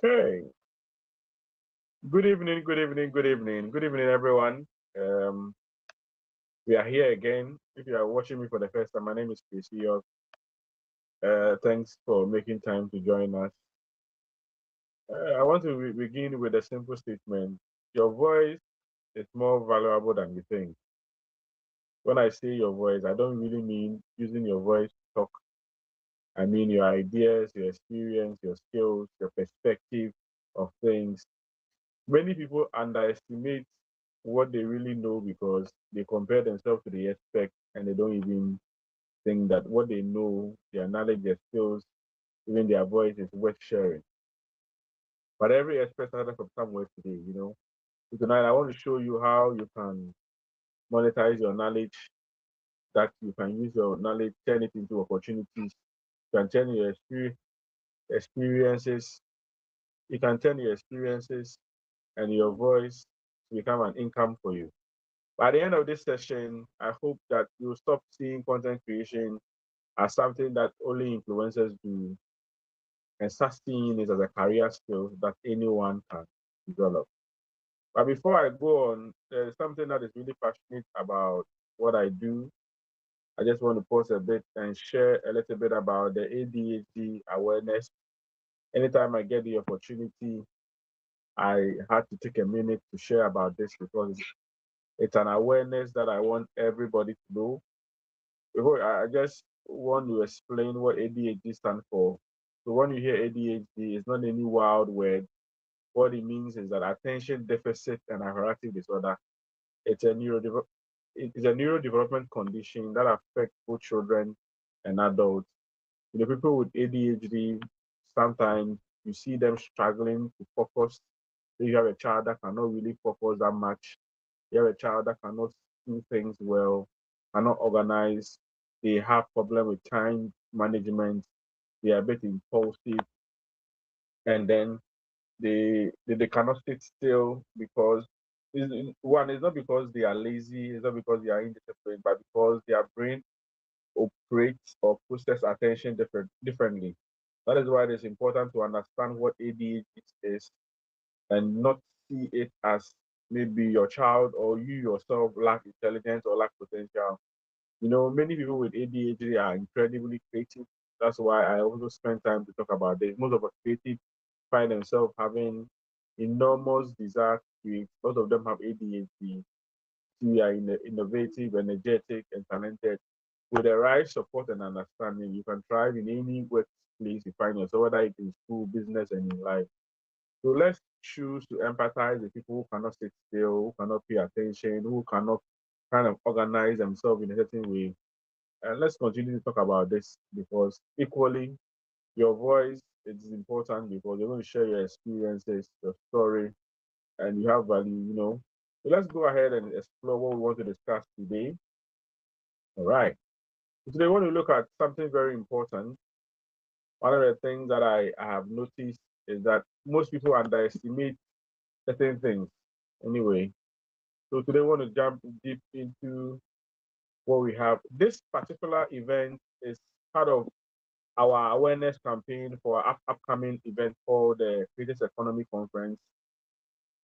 Okay. Good evening, good evening, good evening. Good evening, everyone. Um, we are here again. If you are watching me for the first time, my name is Casey. Thanks for making time to join us. I want to begin with a simple statement. Your voice is more valuable than you think. When I say your voice, I don't really mean using your voice to talk. I mean your ideas, your experience, your skills, your perspective of things. Many people underestimate what they really know because they compare themselves to the expert and they don't even think that what they know, their knowledge, their skills, even their voice is worth sharing. But every expert started from somewhere today. So tonight I want to show you how you can monetize your knowledge, that you can use your knowledge, turn it into opportunities. You can turn your experiences, you can turn your experiences and your voice to become an income for you. By the end of this session, I hope that you'll stop seeing content creation as something that only influencers do and start seeing it as a career skill that anyone can develop. But before I go on, there's something that is really passionate about what I do. I just want to pause a bit and share a little bit about the ADHD awareness. Anytime I get the opportunity, I had to take a minute to share about this because it's an awareness that I want everybody to know. Before I just want to explain what ADHD stands for. So when you hear ADHD, it's not any wild word. What it means is that attention deficit and hyperactive disorder. It's a it's a neurodevelopment condition that affects both children and adults. People with ADHD sometimes you see them struggling to focus. So you have a child that cannot really focus that much. You have a child that cannot do things well, cannot organize. They have problem with time management. They are a bit impulsive, and then they cannot sit still because one is not because they are lazy, it's not because they are indisciplined, but because their brain operates or process attention differently. That is why it is important to understand what ADHD is and not see it as maybe your child or you yourself lack intelligence or lack potential. Many people with ADHD are incredibly creative. That's why I also spend time to talk about this. Most of us creative find themselves having enormous desire to create. Most of them have ADHD. We are innovative, energetic, and talented. With the right support and understanding, you can thrive in any workplace you find yourself, whether it's in school, business, and in life. So let's choose to empathize with people who cannot sit still, who cannot pay attention, who cannot kind of organize themselves in a certain way. And let's continue to talk about this because equally, your voice is important because you're going to share your experiences, your story, and you have value. So let's go ahead and explore what we want to discuss today. All right. So today, we want to look at something very important. One of the things that I have noticed is that most people underestimate certain things. Anyway, so today, we want to jump deep into what we have. This particular event is part of our awareness campaign for our upcoming event called the Creators Economy Conference.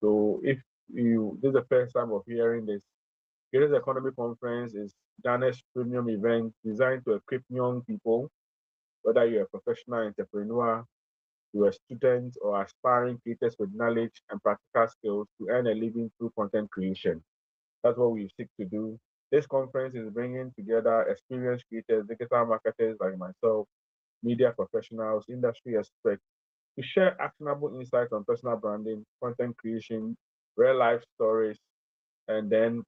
So if you this is the first time of hearing this, Creators Economy Conference is Ghana's premium event designed to equip young people, whether you're a professional entrepreneur, you're a student, or aspiring creators with knowledge and practical skills to earn a living through content creation. That's what we seek to do. This conference is bringing together experienced creators, digital marketers like myself, media professionals, industry experts to share actionable insights on personal branding, content creation, real life stories, and then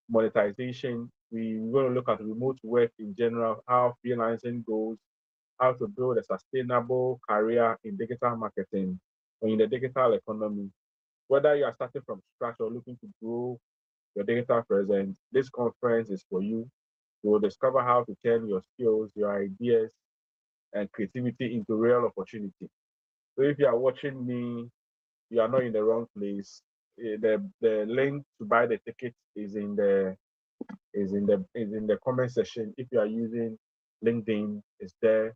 monetization. We're going to look at remote work in general, how freelancing goes, how to build a sustainable career in digital marketing or in the digital economy. Whether you are starting from scratch or looking to grow your digital presence, this conference is for you. You will discover how to turn your skills, your ideas, and creativity into real opportunity. So if you are watching me, you are not in the wrong place. The link to buy the ticket is in the comment section. If you are using LinkedIn, it's there.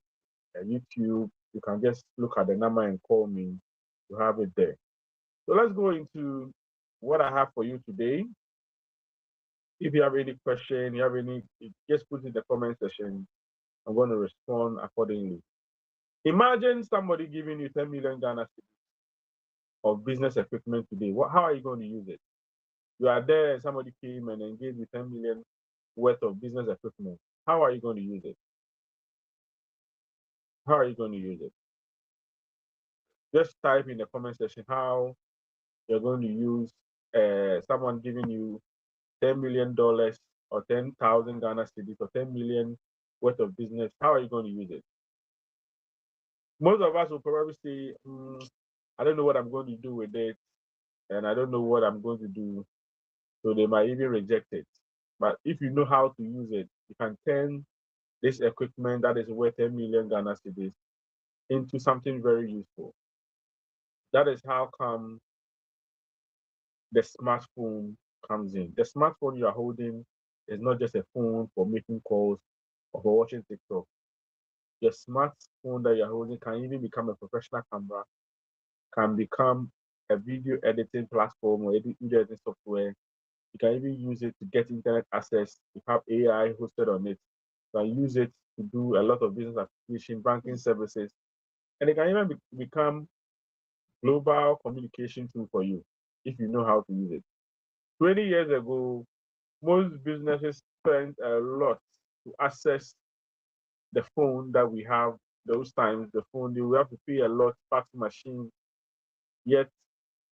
YouTube, you can just look at the number and call me. You have it there. So let's go into what I have for you today. If you have any question, you have any, just put it in the comment section. I'm going to respond accordingly. Imagine somebody giving you 10 million Ghana cedis of business equipment today. How are you going to use it? You are there and somebody came and then gave you 10 million worth of business equipment. How are you going to use it? How are you going to use it? Just type in the comment section how you're going to use someone giving you $10 million or 10,000 Ghana cedis or 10 million worth of business. How are you going to use it? Most of us will probably say, I don't know what I'm going to do with it, and I don't know what I'm going to do. So they might even reject it. But if you know how to use it, you can turn this equipment that is worth 10 million Ghana cedis into something very useful. That is how come the smartphone comes in. The smartphone you are holding is not just a phone for making calls or for watching TikTok. Your smartphone that you're holding can even become a professional camera, can become a video editing platform or video editing software. You can even use it to get internet access. You have AI hosted on it. You can use it to do a lot of business application, banking services, and it can even become global communication tool for you if you know how to use it. 20 years ago, most businesses spent a lot to access the phone that we have those times. The phone, they will have to pay a lot, fax machine. Yet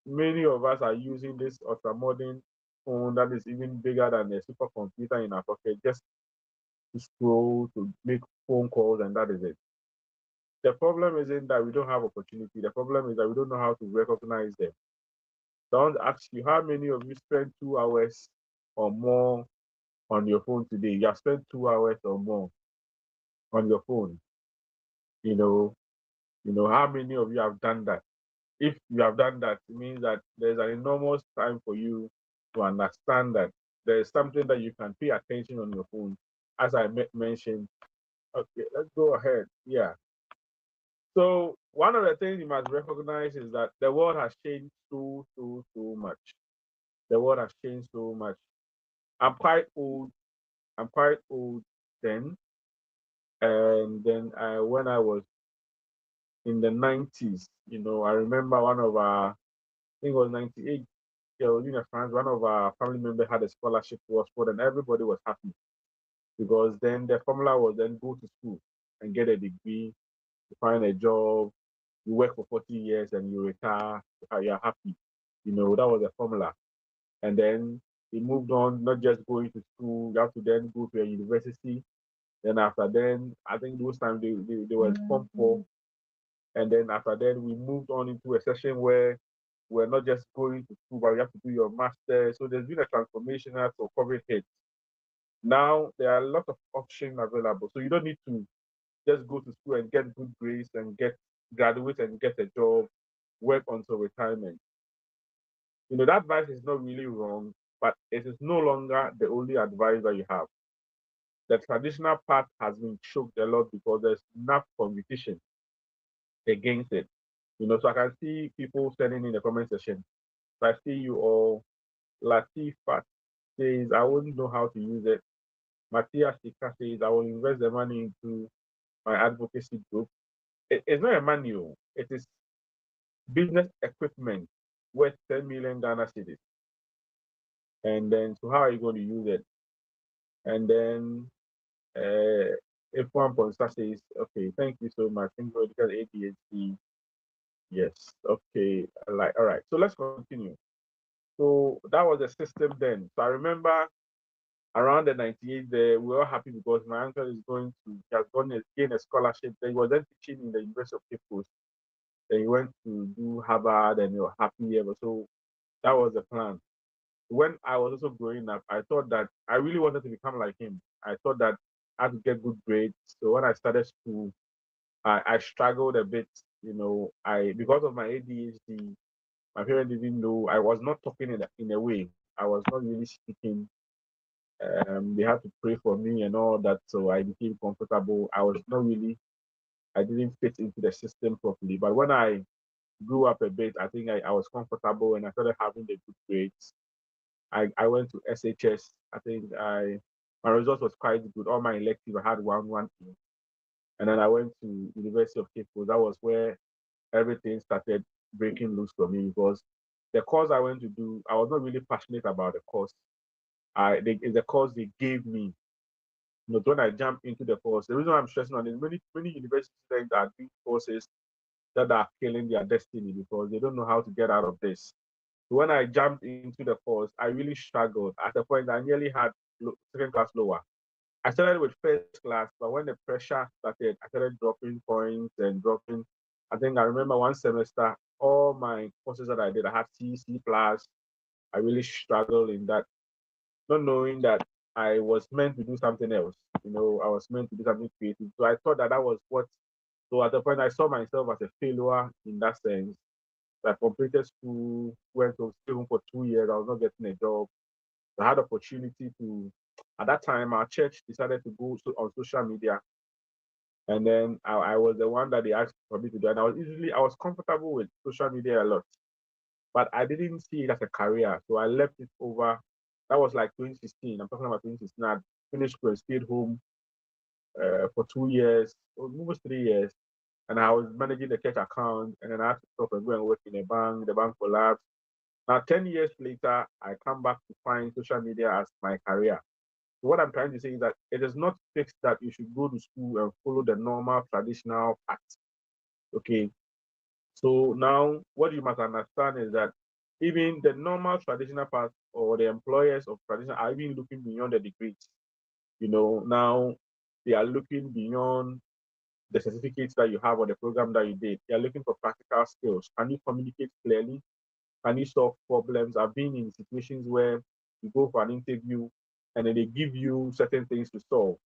many of us are using this ultra modern phone that is even bigger than a supercomputer in our pocket just to scroll, to make phone calls, and that is it. The problem isn't that we don't have opportunity. The problem is that we don't know how to recognize them. Don't ask you how many of you spend 2 hours or more on your phone today. You have spent 2 hours or more on your phone. You know, how many of you have done that? If you have done that, it means that there's an enormous time for you to understand that there is something that you can pay attention on your phone. As I mentioned, okay, let's go ahead. Yeah. So one of the things you must recognize is that the world has changed so much. The world has changed so much. I'm quite old. I'm quite old then, and then when I was in the 90s, I remember one of our, I think it was 98, in France, one of our family members had a scholarship to Oxford, and everybody was happy because then the formula was then go to school and get a degree, you find a job, you work for 40 years and you retire, you're happy. That was the formula. And then he moved on, not just going to school, you have to then go to a university. Then after then, I think those times they were Form 4. And then after then, we moved on into a session where we're not just going to school, but you have to do your master. So there's been a transformation as for COVID hit. Now there are a lot of options available. So you don't need to just go to school and get good grades and graduate and get a job, work until retirement. That advice is not really wrong, but it is no longer the only advice that you have. The traditional path has been choked a lot because there's enough competition against it. So I can see people sending in the comment section. I see you all. Latifat says, I wouldn't know how to use it. Matthias Sika says, I will invest the money into my advocacy group. It's not a manual, it is business equipment worth 10 million Ghana cedis. And then, so how are you going to use it? And then, if one point says, okay, thank you so much. Thank you because ADHD. Yes, okay, all right. So let's continue. So that was the system then. So I remember around the 98 there, we were happy because my uncle is he has gone gain a scholarship. Then he was then teaching in the University of Cape Coast. Then he went to do Harvard and he was happy ever. So that was the plan. When I was also growing up, I thought that I really wanted to become like him. I thought that I had to get good grades. So when I started school, I struggled a bit, I because of my ADHD, my parents didn't know I was not talking in a way. I was not really speaking. They had to pray for me and all that, so I became comfortable. I didn't fit into the system properly. But when I grew up a bit. I think I was comfortable and I started having the good grades. I went to SHS. I think I my result was quite good. All my electives I had one in. And then I went to University of Cape Coast. That was where everything started breaking loose for me because the course I went to do, I was not really passionate about the course. The course they gave me. But when I jumped into the course, the reason I'm stressing on is many university students are doing courses that are killing their destiny because they don't know how to get out of this. So when I jumped into the course, I really struggled. At the point, I nearly had second class lower. I started with first class, but when the pressure started, I started dropping points and dropping. I think I remember one semester, all my courses that I did, I had C, C plus. I really struggled in that, not knowing that I was meant to do something else. I was meant to do something creative. So I thought that that was what. So at the point, I saw myself as a failure in that sense. I completed school, went to stay home for 2 years. I was not getting a job. I had opportunity to. At that time, our church decided to go on social media, and then I was the one that they asked for me to do. And I was comfortable with social media a lot, but I didn't see it as a career, so I left it over. That was like 2016. I'm talking about 2016. I finished school and stayed home for 2 years, almost 3 years, and I was managing the church account. And then I had to stop and go and work in a bank. The bank collapsed. Now, 10 years later, I come back to find social media as my career. So what I'm trying to say is that it is not fixed that you should go to school and follow the normal traditional path. Okay. So now what you must understand is that even the normal traditional path or the employers of traditional are even looking beyond the degrees. Now they are looking beyond the certificates that you have or the program that you did. They are looking for practical skills. Can you communicate clearly? Can you solve problems? I've been in situations where you go for an interview and then they give you certain things to solve.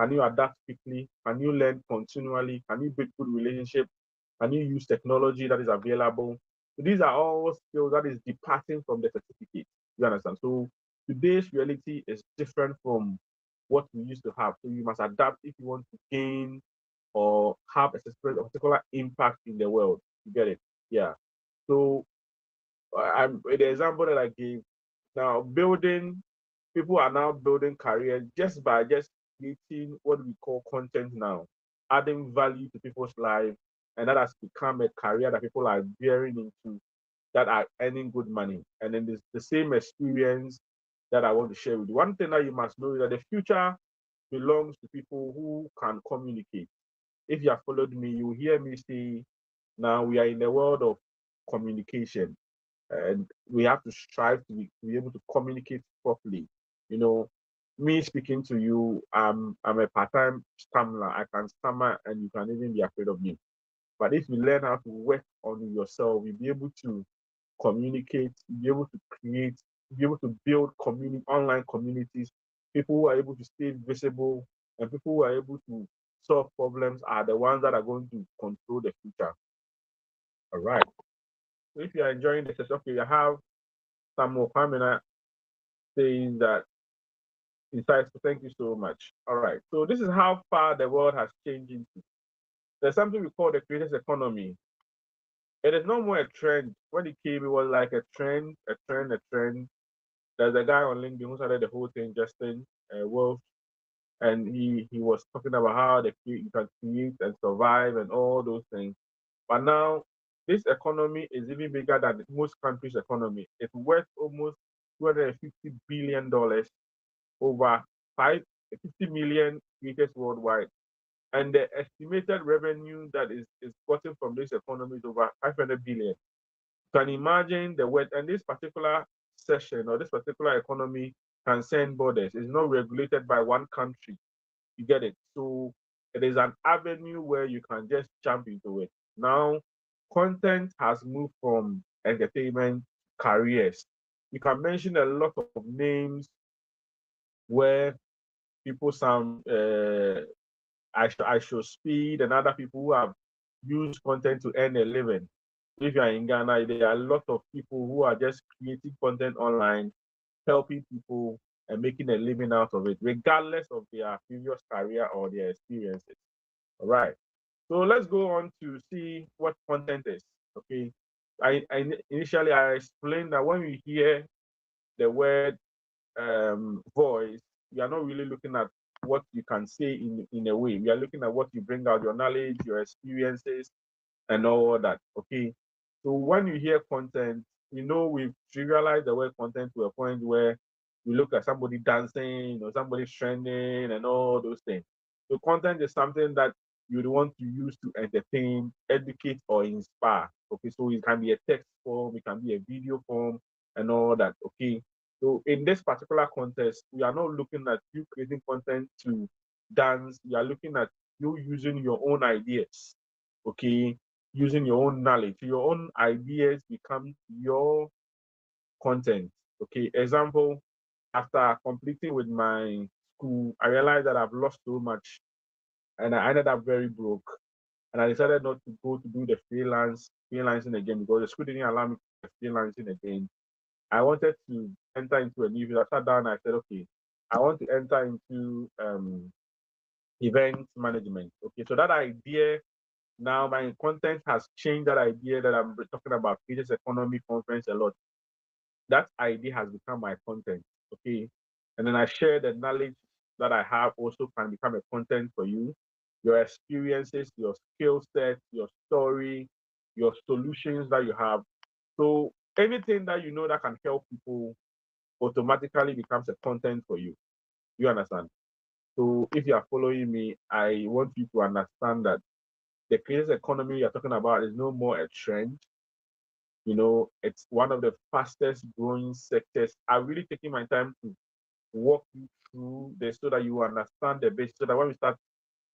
Can you adapt quickly? Can you learn continually? Can you build good relationships? Can you use technology that is available? So these are all skills that is departing from the certificate. You understand? So today's reality is different from what we used to have. So you must adapt if you want to gain or have a particular impact in the world. You get it? Yeah. So the example that I gave now, building people are now building careers just by just creating what we call content now, adding value to people's life, and that has become a career that people are veering into that are earning good money. And then there's the same experience that I want to share with you. One thing that you must know is that the future belongs to people who can communicate. If you have followed me, you will hear me say, now we are in the world of communication and we have to strive to be able to communicate properly. You know, me speaking to you, I'm a part-time stammerer. I can stammer, and you can even be afraid of me. But if you learn how to work on yourself, you'll be able to communicate, you'll be able to create, you'll be able to build online communities. People who are able to stay visible and people who are able to solve problems are the ones that are going to control the future. All right. So if you are enjoying the session, okay, you have Samuel Kwamina saying that insights. Thank you so much. All right. So this is how far the world has changed into. There's something we call the creators economy. It is no more a trend. When it came, it was like a trend, a trend, a trend. There's a guy on LinkedIn who started the whole thing, Justin Wolf, and he was talking about how you can create and survive and all those things. But now this economy is even bigger than most countries' economy. It's worth almost $250 billion, over 50 million creators worldwide. And the estimated revenue that is gotten from this economy is over 500 billion. You can imagine the weight, and this particular session or this particular economy transcend borders. It's not regulated by one country. You get it? So it is an avenue where you can just jump into it. Now, content has moved from entertainment careers. You can mention a lot of names where people sound I show speed and other people who have used content to earn a living. If you are in Ghana, there are a lot of people who are just creating content online, helping people and making a living out of it, regardless of their previous career or their experiences. All right. So let's go on to see what content is. Okay. Initially I explained that when we hear the word voice, we are not really looking at what you can say in a way. We are looking at what you bring out, your knowledge, your experiences, and all that. Okay. So when you hear content, we've trivialized the word content to a point where we look at somebody dancing or somebody trending and all those things. So content is something that you would want to use to entertain, educate, or inspire. Okay, so it can be a text form, it can be a video form, and all that. Okay. So in this particular context, we are not looking at you creating content to dance. We are looking at you using your own ideas. Okay, using your own knowledge. Your own ideas become your content. Okay, example, after completing with my school, I realized that I've lost so much and I ended up very broke. And I decided not to go to do the freelancing again because the school didn't allow me to do freelancing again. I wanted to enter into a new field. I sat down and I said, okay, I want to enter into event management. Okay, so that idea now my content has changed that idea that I'm talking about creators economy conference a lot. That idea has become my content. Okay. And then I share the knowledge that I have also can become a content for you. Your experiences, your skill set, your story, your solutions that you have. So anything that you know that can help people automatically becomes a content for you. You understand? So if you are following me, I want you to understand that the creators economy you're talking about is no more a trend. It's one of the fastest growing sectors. I'm really taking my time to walk you through this so that you understand the basics, so that when we start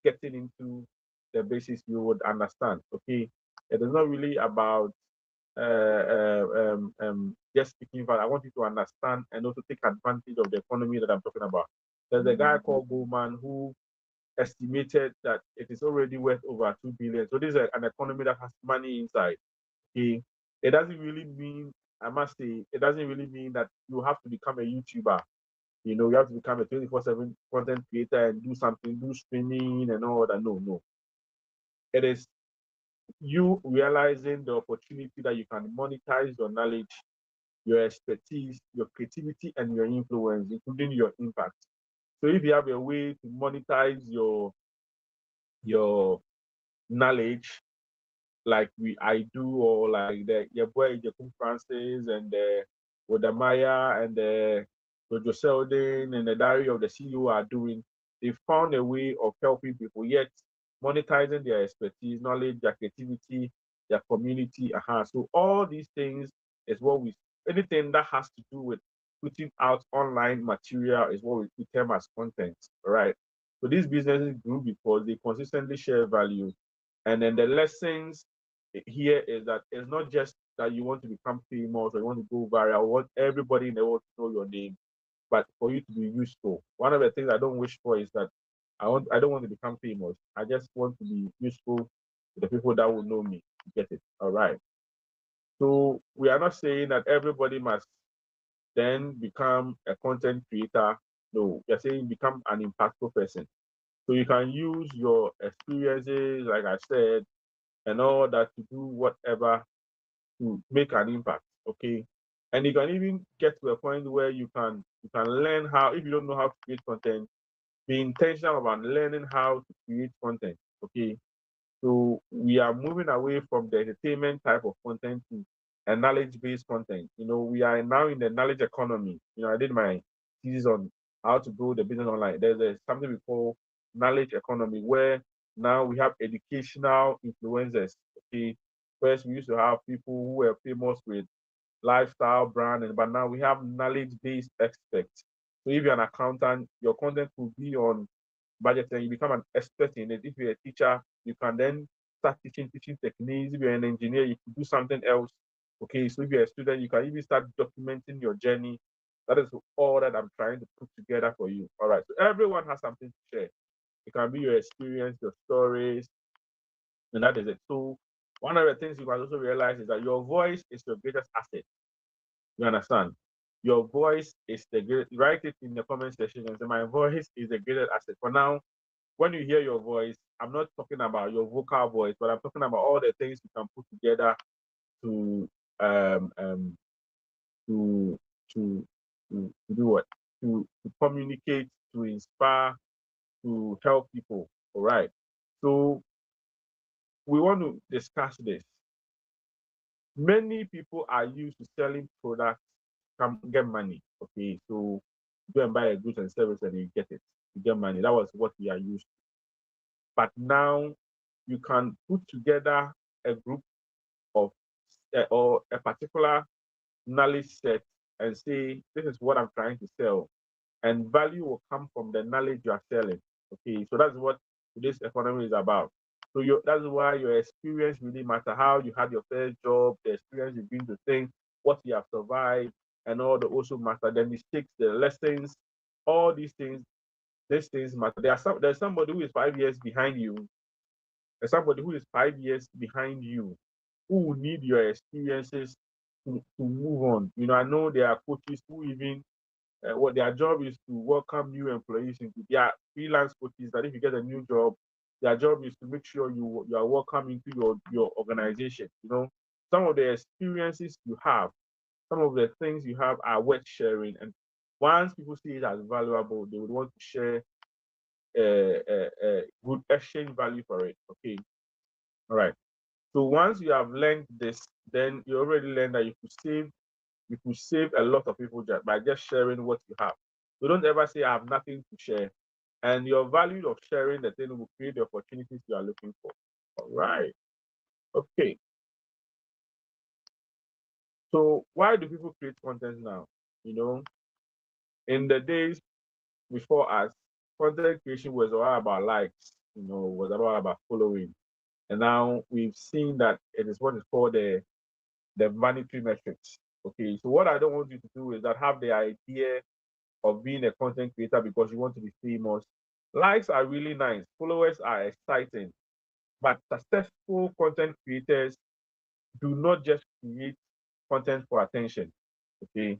getting into the basics, you would understand. Okay, it is not really about just speaking, but I want you to understand and also take advantage of the economy that I'm talking about. There's a guy called Goldman who estimated that it is already worth over 2 billion. So this is an economy that has money inside. Okay, it doesn't really mean, I must say, it doesn't really mean that you have to become a YouTuber. You have to become a 24/7 content creator and do something, do streaming and all that. No, no. It is you realizing the opportunity that you can monetize your knowledge, your expertise, your creativity, and your influence, including your impact. So if you have a way to monetize your knowledge, like I do, or like the your boy Jacob Francis and the Wodamaya and the Jojo Selden and the Diary of the CEO are doing, they found a way of helping people, yet monetizing their expertise, knowledge, their creativity, their community. So all these things is what anything that has to do with putting out online material is what we term as content, right? So these businesses grew because they consistently share value. And then the lessons here is that it's not just that you want to become famous or you want to go viral. I want everybody in the world to know your name, but for you to be useful. One of the things I don't wish for is that I don't want to become famous. I just want to be useful to the people that will know me. Get it? All right. So we are not saying that everybody must then become a content creator. No, we are saying become an impactful person. So you can use your experiences, like I said, and all that to do whatever to make an impact. Okay. And you can even get to a point where you can learn how, if you don't know how to create content, be intentional about learning how to create content. Okay. So we are moving away from the entertainment type of content to a knowledge-based content. We are now in the knowledge economy. I did my thesis on how to grow the business online. There's something we call knowledge economy, where now we have educational influencers. Okay, first we used to have people who were famous with lifestyle branding, but now we have knowledge-based experts. So if you're an accountant, your content will be on budgeting. You become an expert in it. If you're a teacher, you can then start teaching techniques. If you're an engineer, you can do something else. Okay, so if you're a student, you can even start documenting your journey. That is all that I'm trying to put together for you. All right, so everyone has something to share. It can be your experience, your stories, and that is it. So one of the things you must also realize is that your voice is your greatest asset. You understand? Your voice is the great. Write it in the comment section and say, my voice is the greatest asset. For now, when you hear your voice, I'm not talking about your vocal voice, but I'm talking about all the things you can put together to um, um, to to to do what? To communicate, to inspire, to help people. All right. So we want to discuss this. Many people are used to selling products, come get money. Okay, so go and buy a goods and service and you get it. You get money. That was what we are used to. But now you can put together a group of or a particular knowledge set and say, this is what I'm trying to sell. And value will come from the knowledge you are selling. Okay, so that's what today's economy is about. So that's why your experience really matter. How you had your first job, the experience you've been to things, what you have survived, and all the also matter. The mistakes, the lessons, all these things matter. There's somebody who is 5 years behind you. There's somebody who is 5 years behind you who will need your experiences to move on. I know there are coaches who even what their job is to welcome new employees into their freelance coaches that if you get a new job, their job is to make sure you are welcome into your organization. Some of the experiences you have, some of the things you have are worth sharing. And once people see it as valuable, they would want to share good exchange value for it. Okay. All right. So once you have learned this, then you already learned that you could save a lot of people by just sharing what you have. So don't ever say I have nothing to share. And your value of sharing the thing will create the opportunities you are looking for. All right. Okay. So why do people create content now? You know, in the days before us, content creation was all about likes, was all about following. And now we've seen that it is what is called the vanity metrics. Okay. So what I don't want you to do is that have the idea of being a content creator because you want to be famous. Likes are really nice, followers are exciting, but successful content creators do not just create content for attention. Okay.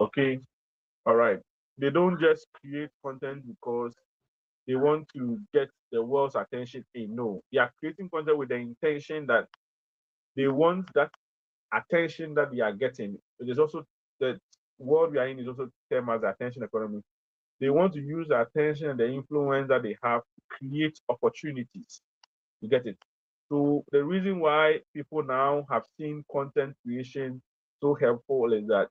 Okay. All right. They don't just create content because they want to get the world's attention. No, they are creating content with the intention that they want that attention that they are getting. It is also the world we are in is also termed as the attention economy. They want to use the attention and the influence that they have to create opportunities. You get it? So the reason why people now have seen content creation so helpful is that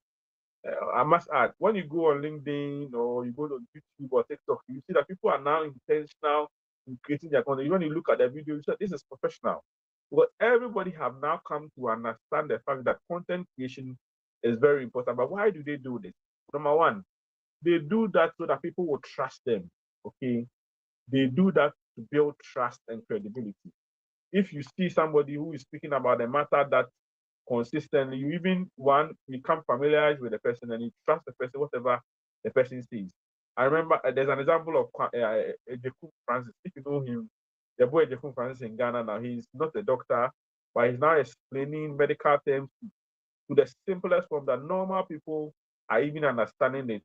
I must add, when you go on LinkedIn or you go to YouTube or TikTok, you see that people are now intentional in creating their content. When you look at their video, you say this is professional. Because everybody have now come to understand the fact that content creation is very important. But why do they do this? Number one, they do that so that people will trust them. Okay. They do that to build trust and credibility. If you see somebody who is speaking about a matter that consistently, you even one become familiarized with the person and you trust the person, whatever the person says. I remember there's an example of Ejekun Francis. If you know him, the boy Ejekun Francis in Ghana now, he's not a doctor, but he's now explaining medical terms to the simplest form that normal people are even understanding it.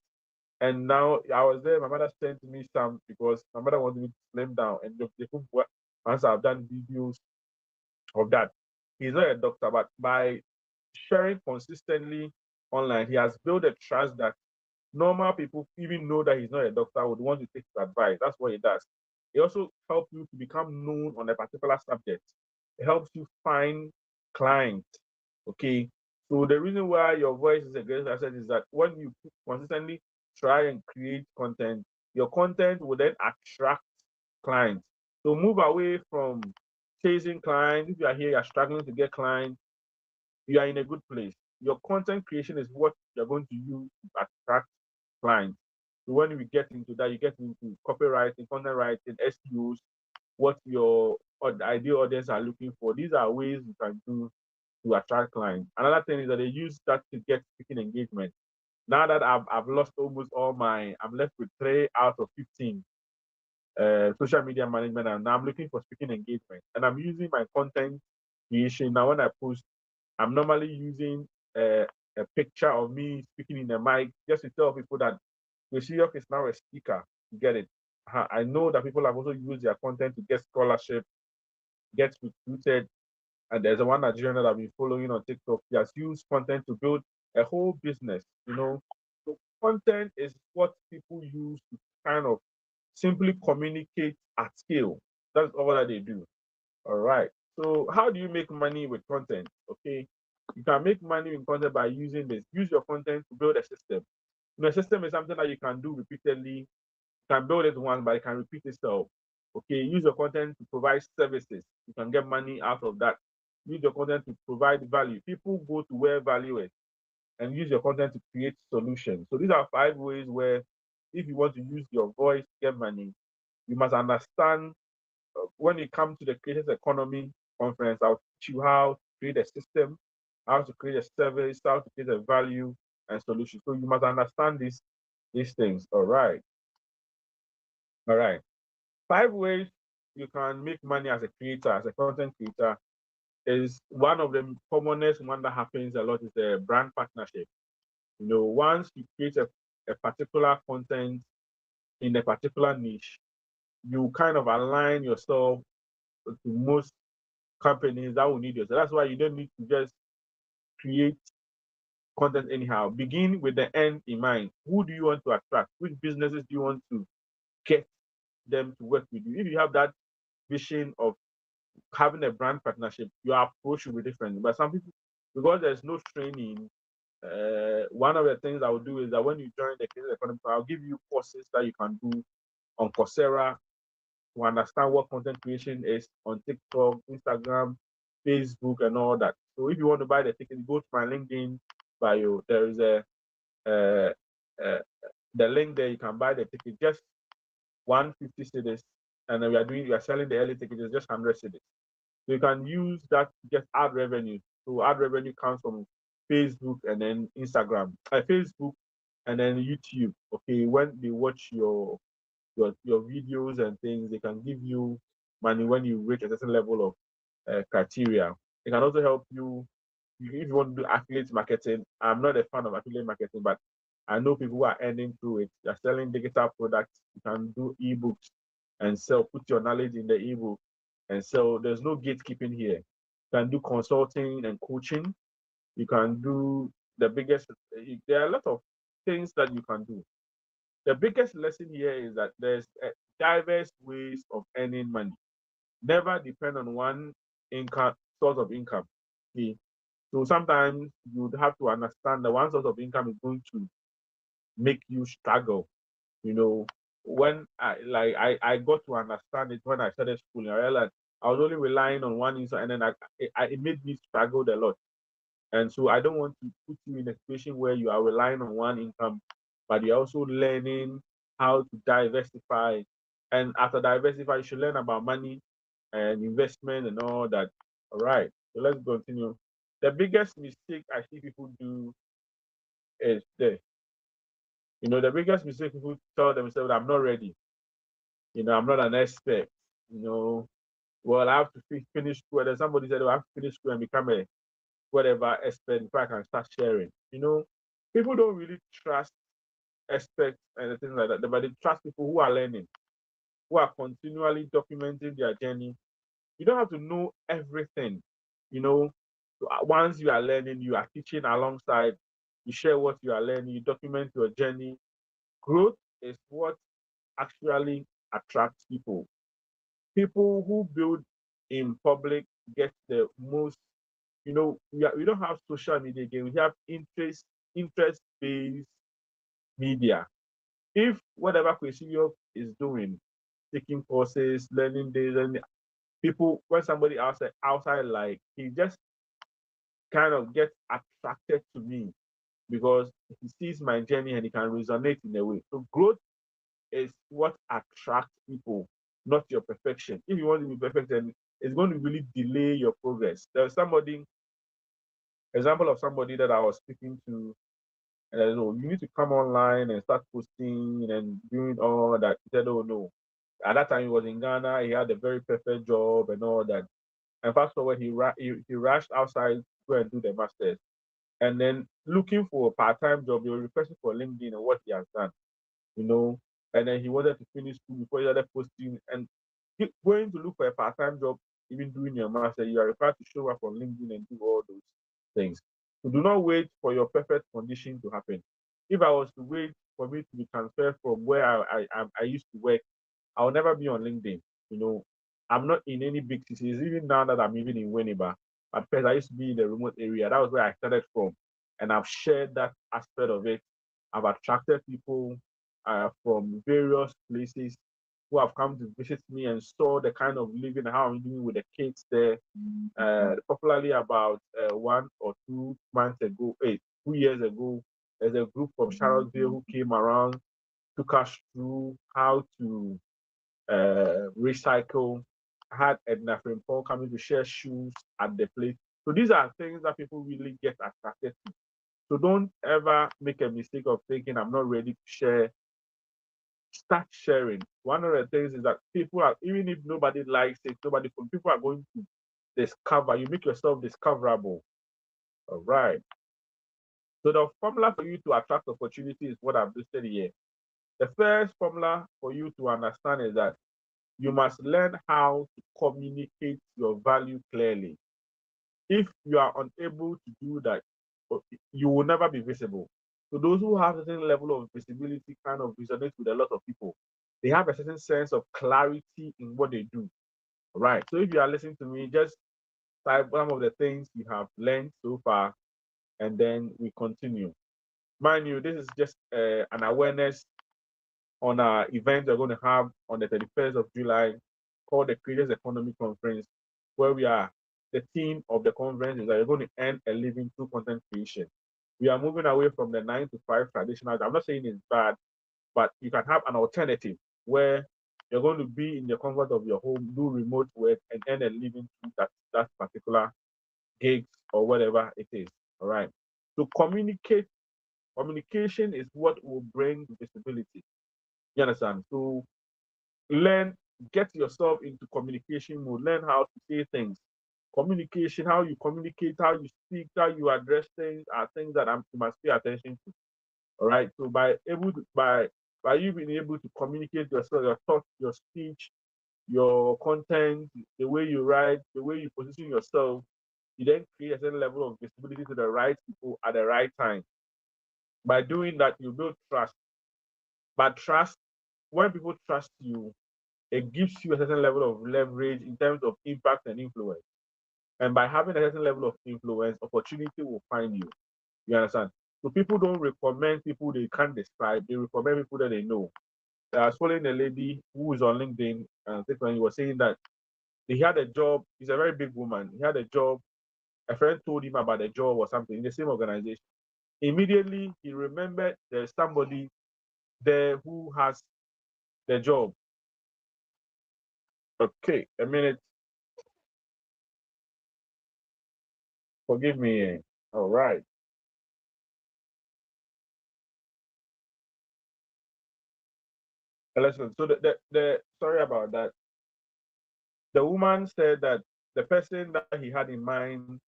And now I was there, my mother sent me some because my mother wanted me to slim down. And once I've done videos of that, he's not a doctor, but by sharing consistently online, he has built a trust that normal people, even know that he's not a doctor, would want to take his advice. That's what he does. It also helps you to become known on a particular subject. It helps you find clients. Okay. So the reason why your voice is a great asset is that when you consistently try and create content, your content will then attract clients. So move away from chasing clients. If you are here, you're struggling to get clients, you are in a good place. Your content creation is what you're going to use to attract clients. So when we get into that, you get into copywriting, content writing, SEOs, what your ideal audience are looking for. These are ways you can do to attract clients. Another thing is that they use that to get speaking engagement. Now that I've lost almost all I'm left with 3 out of 15 social media management, and now I'm looking for speaking engagement. And I'm using my content creation. Now, when I post, I'm normally using a picture of me speaking in the mic just to tell people that Yoshiyok is now a speaker. You get it? I know that people have also used their content to get scholarship gets recruited. And there's a one Nigerian that I've been following on TikTok. He has used content to build a whole business. So content is what people use to kind of simply communicate at scale. That's all that they do. All right. So how do you make money with content? Okay. You can make money with content by using this. Use your content to build a system. A system is something that you can do repeatedly. You can build it once, but it can repeat itself. Okay. Use your content to provide services. You can get money out of that. Use your content to provide value. People go to where value is, and use your content to create solutions. So these are 5 ways where if you want to use your voice to get money, you must understand when you come to the creators economy conference, I'll teach you how to create a system, how to create a service, how to create a value and solution. So you must understand these things. All right. All right. 5 ways you can make money as a creator, as a content creator, is one of the commonest one that happens a lot is the brand partnership. Once you create a particular content in a particular niche, you kind of align yourself to most companies that will need you. So that's why you don't need to just create content anyhow. Begin with the end in mind. Who do you want to attract? Which businesses do you want to get them to work with you? If you have that vision of having a brand partnership, your approach will be different. But some people, because there's no training, one of the things I will do is that when you join the creator economy, I'll give you courses that you can do on Coursera to understand what content creation is on TikTok, Instagram, Facebook, and all that. So if you want to buy the ticket, go to my LinkedIn bio. There is uh, uh, the link there. You can buy the ticket just 150 cedis, and then we are selling the early tickets just 100 cedis. So you can use that to get ad revenue. So ad revenue comes from Facebook and then Instagram, Facebook and then YouTube. Okay, when they watch your videos and things, they can give you money when you reach a certain level of criteria. It can also help you if you want to do affiliate marketing. I'm not a fan of affiliate marketing, but I know people who are earning through it. They're selling digital products. You can do ebooks and sell, put your knowledge in the ebook and sell. There's no gatekeeping here. You can do consulting and coaching. You can do the biggest, there are a lot of things that you can do. The biggest lesson here is that there's diverse ways of earning money. Never depend on one income source of income. Okay? So sometimes you'd have to understand that one source of income is going to make you struggle. You know, when I got to understand it when I started schooling, I realized I was only relying on one income, and then it made me struggle a lot. And so I don't want to put you in a situation where you are relying on one income, but you're also learning how to diversify. And after diversify, you should learn about money and investment and all that. All right. So let's continue. The biggest mistake I see people do is this. The biggest mistake people tell themselves, I'm not ready. I'm not an expert. You know, well, I have to finish school. And then somebody said, oh, I have to finish school and become a whatever expert before I can start sharing. People don't really trust experts and things like that, but they trust people who are learning, who are continually documenting their journey. You don't have to know everything. You know, once you are learning, you are teaching alongside, you share what you are learning, you document your journey. Growth is what actually attracts people. People who build in public get the most. We don't have social media again. We have interest-based media. If whatever Kwesiyov is doing, taking courses, learning this, and people, when somebody outside like, he just kind of gets attracted to me because he sees my journey and he can resonate in a way. So growth is what attracts people, not your perfection. If you want to be perfect, then it's going to really delay your progress. There's example of somebody that I was speaking to, and I know you need to come online and start posting and doing all that. He said, oh no. At that time he was in Ghana, he had a very perfect job and all that. And fast forward, he rushed outside to go and do the masters. And then looking for a part-time job, he was requesting for LinkedIn and what he has done, you know. And then he wanted to finish school before he started posting and going to look for a part-time job. even doing your master, you are required to show up on LinkedIn and do all those things. So do not wait for your perfect condition to happen. If I was to wait for me to be transferred from where I used to work, I will never be on LinkedIn. You know, I'm not in any big cities. Even now that I'm even in Winneba, at first I used to be in the remote area. That was where I started from, and I've shared that aspect of it. I've attracted people from various places who have come to visit me and saw the kind of living, how I'm doing with the kids there. Popularly about 1 or 2 months ago, 2 years ago, there's a group from Charlottesville who came around, took us through how to recycle. Had Edna Paul coming to share shoes at the place. So these are things that people really get attracted to. So don't ever make a mistake of thinking I'm not ready to share. Start sharing. One of the things is that people are, even if nobody likes it, people are going to discover. You make yourself discoverable. All right. So the formula for you to attract opportunity is what I've listed here. The first formula for you to understand is that you must learn how to communicate your value clearly. If you are unable to do that, you will never be visible. So those who have a certain level of visibility kind of resonate with a lot of people. They have a certain sense of clarity in what they do. Right. So if you are listening to me, just type some of the things you have learned so far, and then we continue. Mind you, this is just an awareness on our event we're going to have on the 31st of July called the Creators Economy Conference, where we are, the theme of the conference is that you're going to earn a living through content creation. We are moving away from the 9 to 5 traditional. I'm not saying it's bad, but you can have an alternative where you're going to be in the comfort of your home, do remote work, and earn a living through that particular gigs or whatever it is. All right. So communication is what will bring visibility. You understand? So learn, get yourself into communication mode, learn how to say things. Communication, how you communicate, how you speak, how you address things are things that you must pay attention to. All right. So by you being able to communicate yourself, your thoughts, your speech, your content, the way you write, the way you position yourself, you then create a certain level of visibility to the right people at the right time. By doing that, you build trust. But trust, when people trust you, it gives you a certain level of leverage in terms of impact and influence. And by having a certain level of influence, opportunity will find you. You understand? So people don't recommend people they can't describe. They recommend people that they know. I was following a lady who is on LinkedIn, and when he was saying that he had a job. He's a very big woman. He had a job. A friend told him about the job or something in the same organization. Immediately, he remembered there's somebody there who has the job. Okay, a minute. Forgive me. All right. Listen. So the sorry about that. The woman said that the person that he had in mind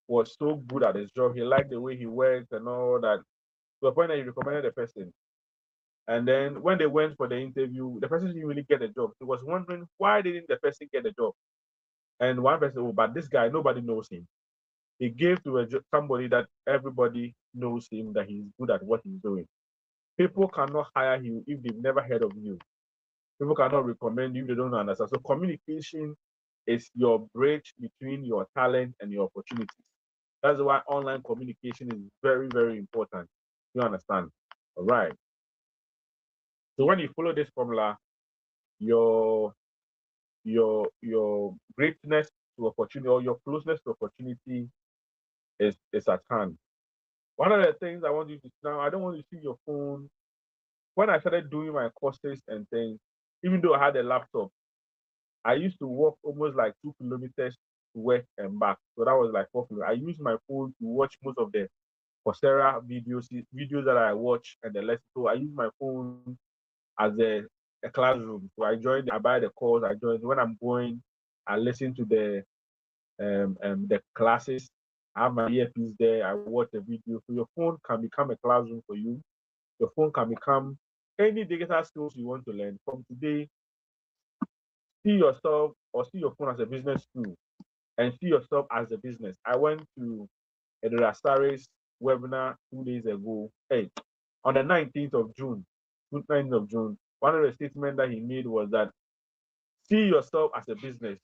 was so good at his job. He liked the way he worked and all that. To the point that he recommended the person. And then when they went for the interview, the person didn't really get the job. He was wondering why didn't the person get the job? And one person, oh, but this guy, nobody knows him. He gave to somebody that everybody knows him, that he's good at what he's doing. People cannot hire you if they've never heard of you. People cannot recommend you if they don't understand. So communication is your bridge between your talent and your opportunities. That's why online communication is very, very important. You understand? All right. So when you follow this formula, your your greatness to opportunity or your closeness to opportunity is at hand. One of the things I want you to now, I don't want you to see your phone. When I started doing my courses and things, even though I had a laptop, I used to walk almost like 2 kilometers to work and back. So that was like 4 kilometers. I used my phone to watch most of the Coursera videos that I watch and the lesson. So I use my phone as a classroom. So I buy the course, I join. When I'm going, I listen to the classes. I have my earpiece there. I watch the video. So your phone can become a classroom for you. Your phone can become any digital skills you want to learn. From today, see yourself or see your phone as a business tool and see yourself as a business. I went to Edra Saris webinar 2 days ago. Hey, on the 19th of June, 19th of June, one of the statements that he made was that see yourself as a business.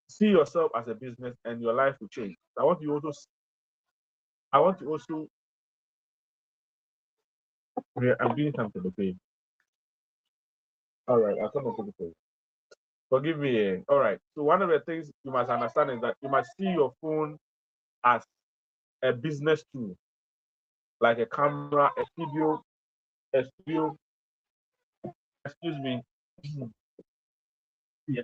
See yourself as a business and your life will change. I want to also I'm doing something, okay. All right, I'll come up with it. Forgive me. All right. So one of the things you must understand is that you must see your phone as a business tool, like a camera, a studio. Excuse me. Yeah,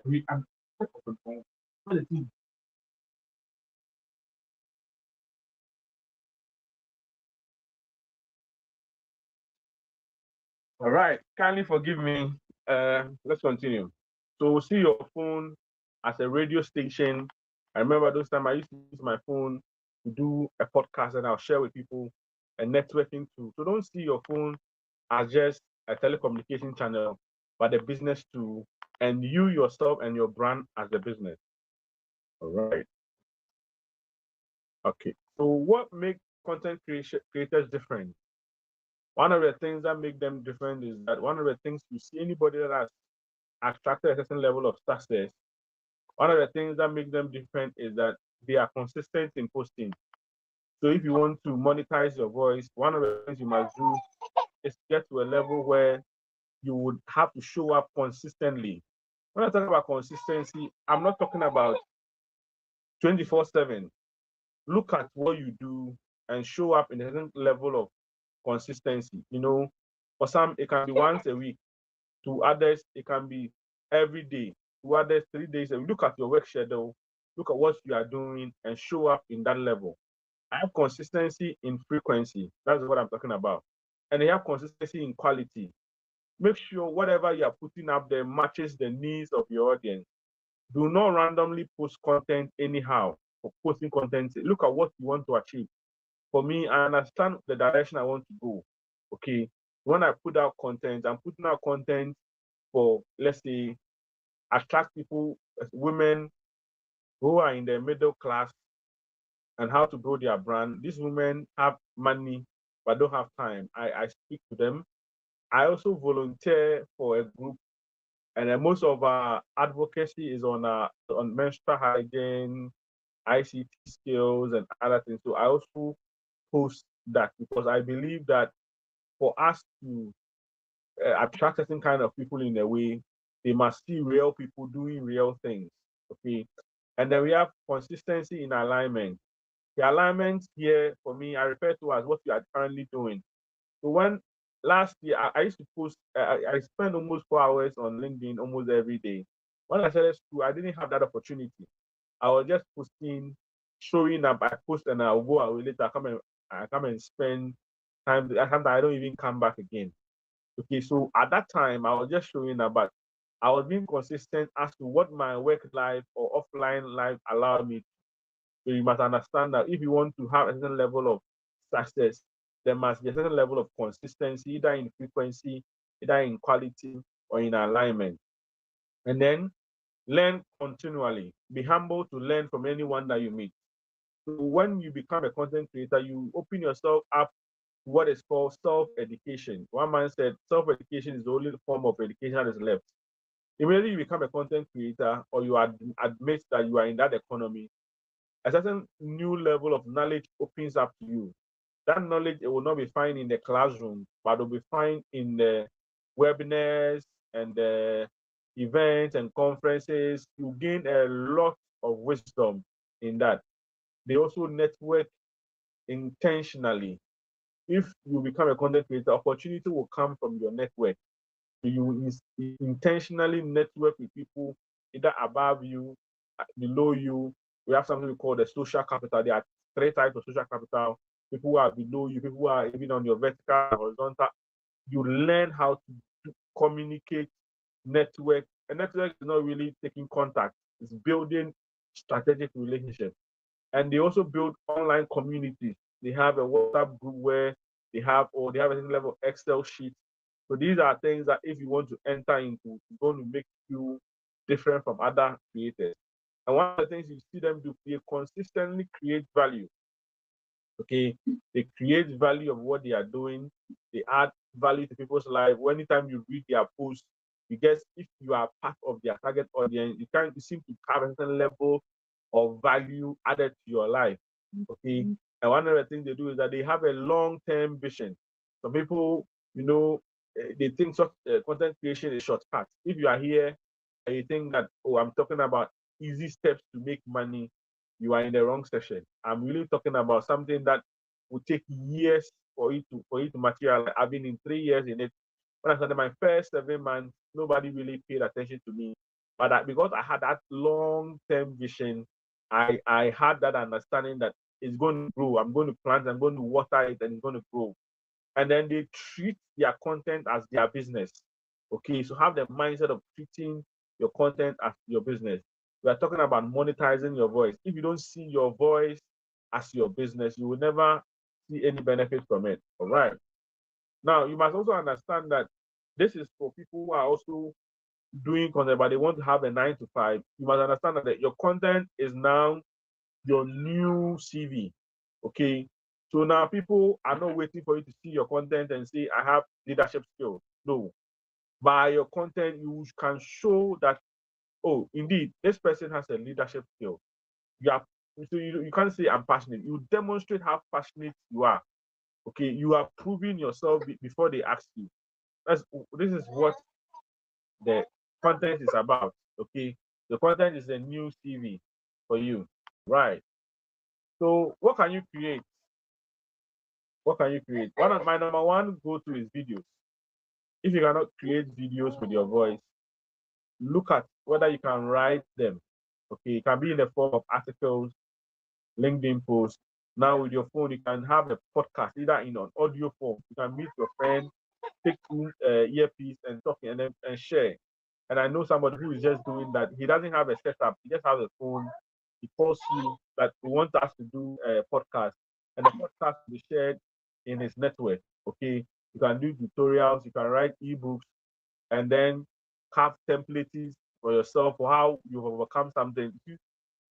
all right. Kindly forgive me. Let's continue. So see your phone as a radio station. I remember those times I used to use my phone to do a podcast and I'll share with people a networking tool. So don't see your phone as just a telecommunication channel, but a business tool, and you yourself and your brand as a business. All right. Okay. So what makes content creators different? One of the things that make them different is that one of the things you see anybody that has attracted a certain level of success, one of the things that make them different is that they are consistent in posting. So if you want to monetize your voice, one of the things you must do is get to a level where you would have to show up consistently. When I talk about consistency, I'm not talking about 24/7. Look at what you do and show up in a certain level of consistency. For some, it can be once a week. To others, it can be every day. To others, 3 days. And look at your work schedule, look at what you are doing, and show up in that level. I have consistency in frequency. That's what I'm talking about. And I have consistency in quality. Make sure whatever you are putting up there matches the needs of your audience. Do not randomly post content anyhow. For posting content, look at what you want to achieve. For me, I understand the direction I want to go. Okay, when I put out content, I'm putting out content for, let's say, attract people, women who are in the middle class, and how to grow their brand. These women have money but don't have time. I speak to them. I also volunteer for a group, and most of our advocacy is on menstrual hygiene, ICT skills, and other things. So I also post that because I believe that for us to attract certain kind of people in a way, they must see real people doing real things. Okay, and then we have consistency in alignment. The alignment here for me, I refer to as what you are currently doing. So when last year I used to post, I spent almost 4 hours on LinkedIn almost every day. When I started school, I didn't have that opportunity. I was just posting, showing up. I post and I'll go away later. I come and spend time. Sometimes I don't even come back again. Okay, so at that time I was just showing up, but I was being consistent as to what my work life or offline life allowed me. So you must understand that if you want to have a certain level of success, there must be a certain level of consistency, either in frequency, either in quality, or in alignment. And then learn continually. Be humble to learn from anyone that you meet. So when you become a content creator, you open yourself up to what is called self-education. One man said self-education is the only form of education that is left. Immediately you become a content creator or you admit that you are in that economy, a certain new level of knowledge opens up to you. That knowledge, it will not be found in the classroom, but it will be found in the webinars and the events and conferences. You gain a lot of wisdom in that. They also network intentionally. If you become a content creator, opportunity will come from your network. So you intentionally network with people either above you, below you. We have something we call the social capital. There are 3 types of social capital: people who are below you, people who are even on your vertical, horizontal. You learn how to communicate, network. A network is not really taking contact; it's building strategic relationships. And they also build online communities. They have a WhatsApp group where they have a certain level of Excel sheet So these are things that if you want to enter into, it's going to make you different from other creators. And one of the things you see them do, they consistently create value. Okay, they create value of what they are doing. They add value to people's life. Anytime you read their posts, you guess if you are part of their target audience, you seem to have a certain level of value added to your life. Okay, and one of the things they do is that they have a long-term vision. Some people, they think content creation is shortcut. If you are here and you think that, oh, I'm talking about easy steps to make money, you are in the wrong session. I'm really talking about something that will take years for it to materialize. I've been in 3 years in it. When I started my first 7 months, nobody really paid attention to me. But because I had that long-term vision, I had that understanding that it's going to grow. I'm going to plant, I'm going to water it, and it's going to grow. And then they treat their content as their business. Okay, so have the mindset of treating your content as your business. We are talking about monetizing your voice. If you don't see your voice as your business, you will never see any benefit from it. All right. Now, you must also understand that this is for people who are also doing content, but they want to have a 9 to 5. You must understand that your content is now your new CV. Okay. So now people are not waiting for you to see your content and say, I have leadership skills. No. By your content, you can show that, oh, indeed, this person has a leadership skill. You can't say I'm passionate. You demonstrate how passionate you are. Okay, you are proving yourself before they ask you. This is what the content is about. Okay, the content is a new CV for you, right? So what can you create? What can you create? One of my number one go-to is videos. If you cannot create videos with your voice, look at whether you can write them. Okay, it can be in the form of articles, LinkedIn posts. Now with your phone, you can have a podcast either in an audio form. You can meet your friend, take earpiece and talk and share. And I know somebody who is just doing that. He doesn't have a setup. He just has a phone. He calls you that we want us to do a podcast, and the podcast will be shared in his network. Okay, you can do tutorials. You can write ebooks, and then have templates for yourself for how you've overcome something.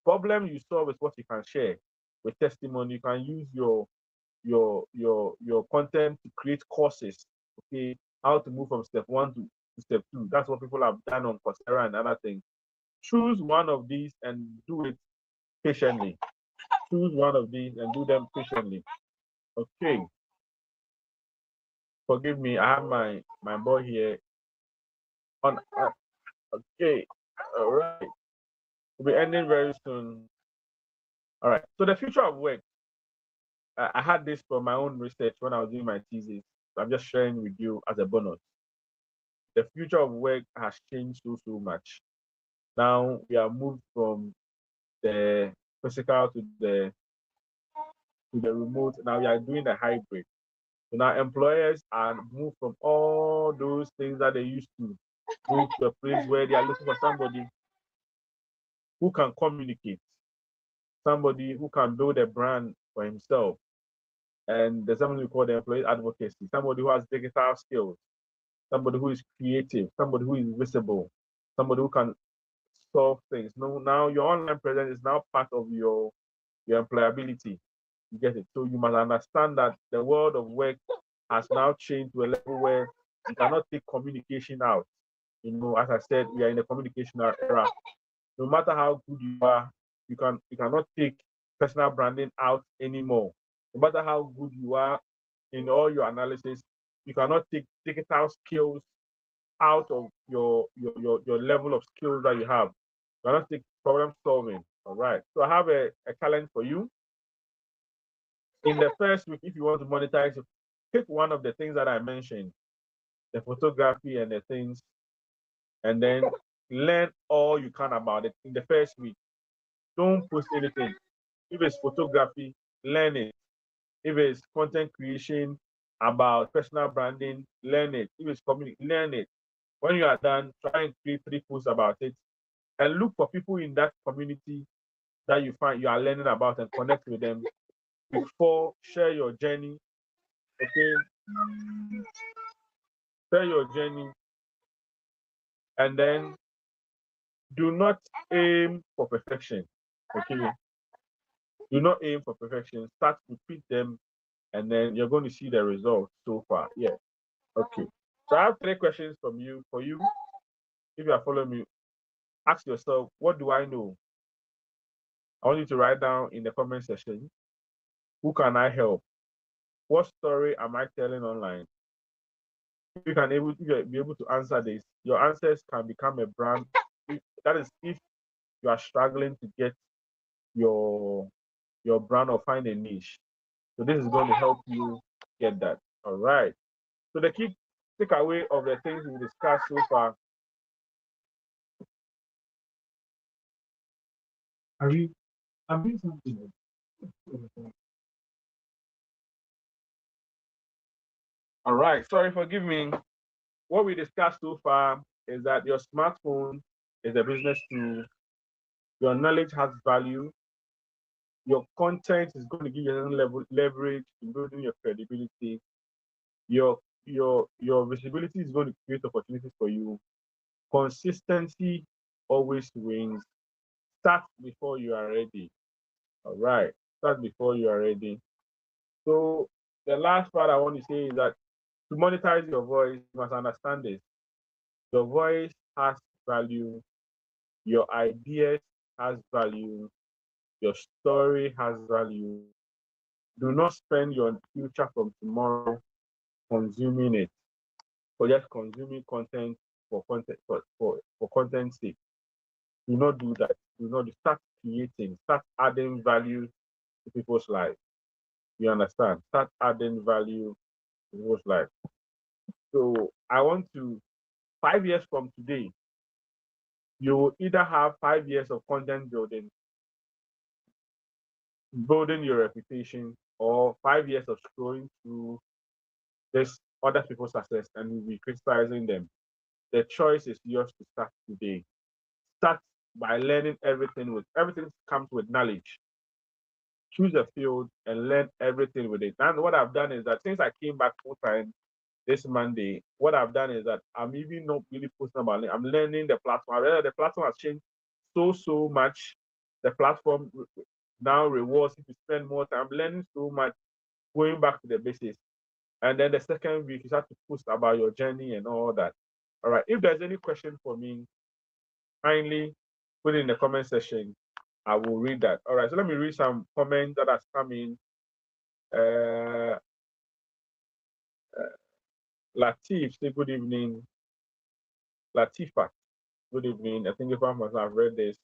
Problem you solve is what you can share with testimony. You can use your content to create courses. Okay, how to move from step 1 to step 2. That's what people have done on Coursera and other things. Choose one of these and do it patiently. Choose one of these and do them patiently. Okay, forgive me. I have my boy here on. Okay, all right. We'll be ending very soon. All right. So the future of work. I had this from my own research when I was doing my thesis. So I'm just sharing with you as a bonus. The future of work has changed so much. Now we are moved from the physical to the remote. Now we are doing the hybrid. So now employers are moved from all those things that they used to move to a place where they are looking for somebody who can communicate, somebody who can build a brand for himself. And there's something we call the employee advocacy, somebody who has digital skills, somebody who is creative, somebody who is visible, somebody who can solve things. No, now your online presence is now part of your employability. You get it. So you must understand that the world of work has now changed to a level where you cannot take communication out. As I said, we are in the communication era. No matter how good you are, you cannot take personal branding out anymore. No matter how good you are in all your analysis, you cannot take digital skills out of your level of skills that you have. You cannot take problem solving. All right. So I have a challenge for you. In the first week, if you want to monetize, pick one of the things that I mentioned, the photography and the things, and then learn all you can about it in the first week. Don't post anything. If it's photography, learn it. If it's content creation about personal branding, learn it. If it's community, learn it. When you are done, try and create 3 posts about it and look for people in that community that you find you are learning about and connect with them before share your journey. Okay. Share your journey, and then do not aim for perfection. Okay, do not aim for perfection. Start to repeat them, and then you're going to see the results so far. Yeah. Okay. So I have three questions from you. For you, if you are following me, ask yourself, what do I know? I want you to write down in the comment section, who can I help? What story am I telling online? If you can able to be able to answer this, your answers can become a brand. That is if you are struggling to get your brand or find a niche. So this is going to help you get that. All right. So the key takeaway of the things we discussed so far. Are you? I'm doing something. All right. Sorry, forgive me. What we discussed so far is that your smartphone is a business tool. Your knowledge has value. Your content is going to give you a leverage in building your credibility. Your visibility is going to create opportunities for you. Consistency always wins. Start before you are ready. All right. Start before you are ready. So the last part I want to say is that to monetize your voice, you must understand this. Your voice has value. Your ideas has value. Your story has value. Do not spend your future from tomorrow consuming it, or just consuming content for content's sake. Do not do that. Do not start creating, start adding value to people's life. You understand? Start adding value to people's life. So I want to 5 years from today, you will either have 5 years of content building, building your reputation, or 5 years of scrolling through this other people's success and you'll be criticizing them. The choice is yours to start today. Start by learning everything comes with knowledge. Choose a field and learn everything with it. And what I've done is that since I came back full time this Monday, what I've done is that I'm even not really posting about it. I'm learning the platform. I realized the platform has changed so much. The platform now rewards if you spend more time. I'm learning so much, going back to the basics. And then the second week, you start to post about your journey and all that. All right. If there's any question for me, kindly put it in the comment section. I will read that. All right. So let me read some comments that has come in. Uh, Latif, say good evening. Latifa, good evening. I think if I must have read this.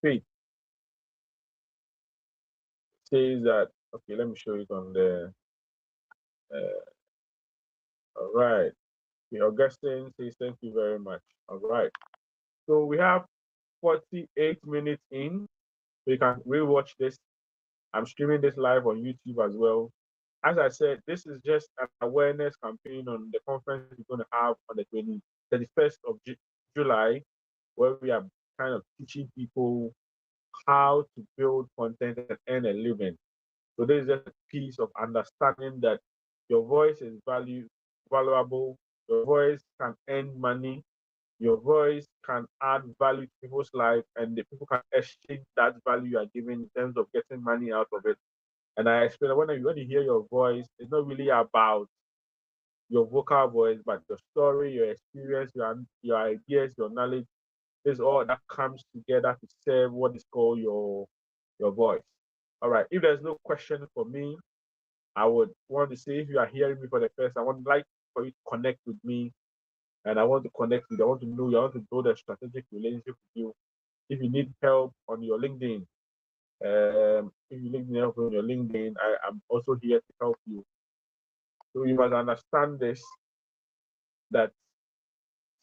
Faith says that, okay, let me show it on the, all right. Okay, Augustine says, thank you very much. All right. So we have 48 minutes in. So you can rewatch this. I'm streaming this live on YouTube as well. As I said, this is just an awareness campaign on the conference we're going to have on the 31st of July, where we are kind of teaching people how to build content and earn a living. So this is just a piece of understanding that your voice is valuable. Your voice can earn money. Your voice can add value to people's life, and the people can exchange that value you are giving in terms of getting money out of it. And I explain that when you hear your voice, it's not really about your vocal voice, but your story, your experience, your ideas, your knowledge. This all that comes together to serve what is called your voice. All right. If there's no question for me, I would want to say if you are hearing me for the first, I would like for you to connect with me, and I want to connect with you. I want to know you. I want to build a strategic relationship with you. If you need help on your LinkedIn, if you need help on your LinkedIn, I am also here to help you. So you must understand this, that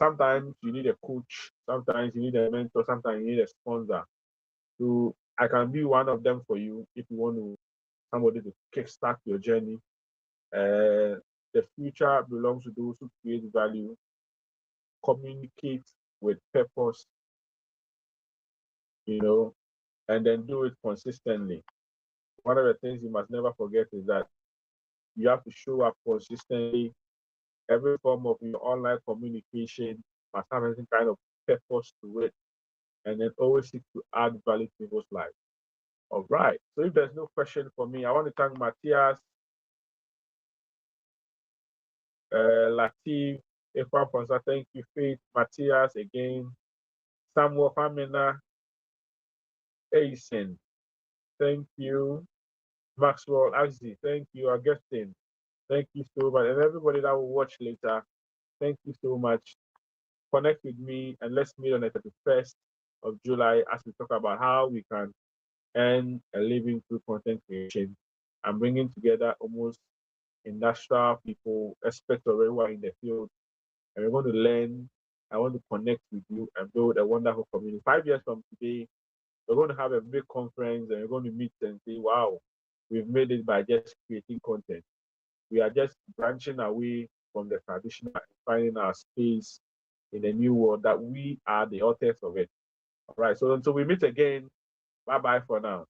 sometimes you need a coach, sometimes you need a mentor, sometimes you need a sponsor. So I can be one of them for you if you want to somebody to kickstart your journey. The future belongs to those who create value, communicate with purpose, and then do it consistently. One of the things you must never forget is that you have to show up consistently Every form of your online communication must have any kind of purpose to it, and then always seek to add value to people's lives. All right. So if there's no question for me, I want to thank Matthias, Latif, Efan Ponsa. Thank you, Faith, Matthias again, Samuel Famina, Aisen. Thank you, Maxwell Axie. Thank you, Augustine. Thank you so much. And everybody that will watch later, thank you so much. Connect with me and let's meet on the 31st of July as we talk about how we can earn a living through content creation. I'm bringing together almost industrial people, experts already who are in the field, and we're going to learn. I want to connect with you and build a wonderful community. 5 years from today, we're going to have a big conference and we're going to meet and say, wow, we've made it by just creating content. We are just branching away from the traditional and finding our space in a new world that we are the authors of it. All right. So until we meet again, bye bye for now.